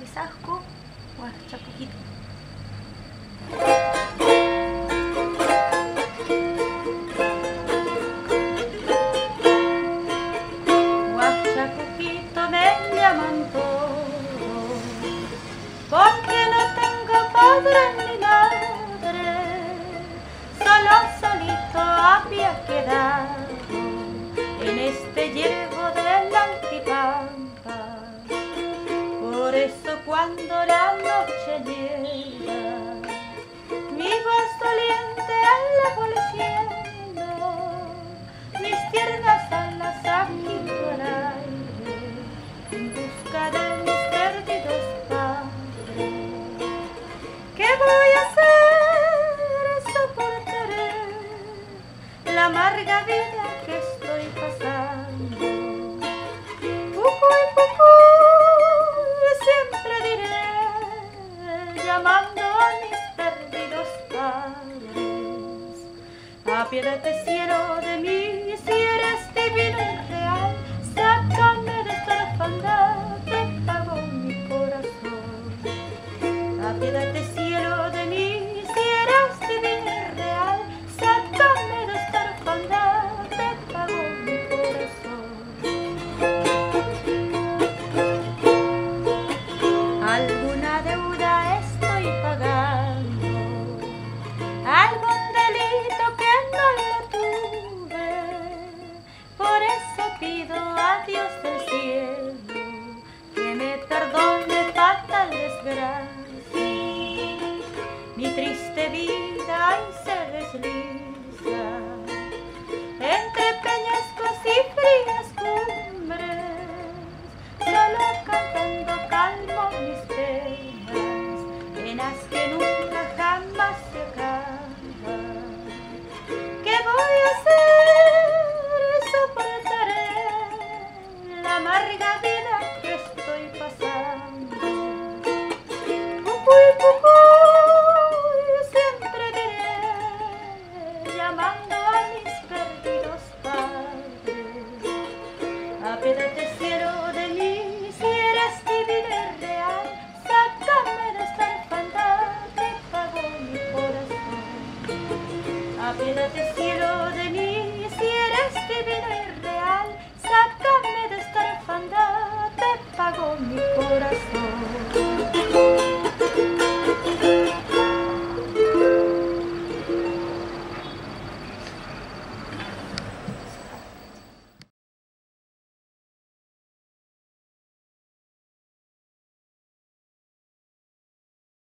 Quizasco, Huachacuquito. Huachacuquito me llaman todos, porque no tengo padre ni madre, solo solito había quedado en este yerbo de la altipampa. Por eso cuando la noche llega, mi voz doliente alabo al cielo, mis tiernas alas agito al aire, en busca de mis perdidos padres. ¿Qué voy a hacer? Soportaré la amarga vida que estoy pasando. Pucuy, pucuy, siempre diré, llamando a mis perdidos padres. Apiádate, cielo, de mí, si eres divino y real, sácame de esta orfandad, te pago mi corazón. Apiádate, cielo, de mí, si eres divino y real, sácame de esta orfandad, te pago mi corazón. Alguna deuda estoy pagando, algún delito que no lo tuve, por eso pido a Dios del cielo que me perdone fatal desgracia. Mi triste vida ahí se desliza entre peñascos y frías cumbres, solo cantando calmo mis penas, penas que nunca jamás se acaban. ¿Qué voy a hacer? Soportaré la amarga vida que estoy pasando. Pucuy, pucuy, siempre diré, llamando a mis perdidos padres. Apiádate, cielo, de mí, si eres divino y real, sácame de esta orfandad, te pago mi corazón. Apiádate, cielo,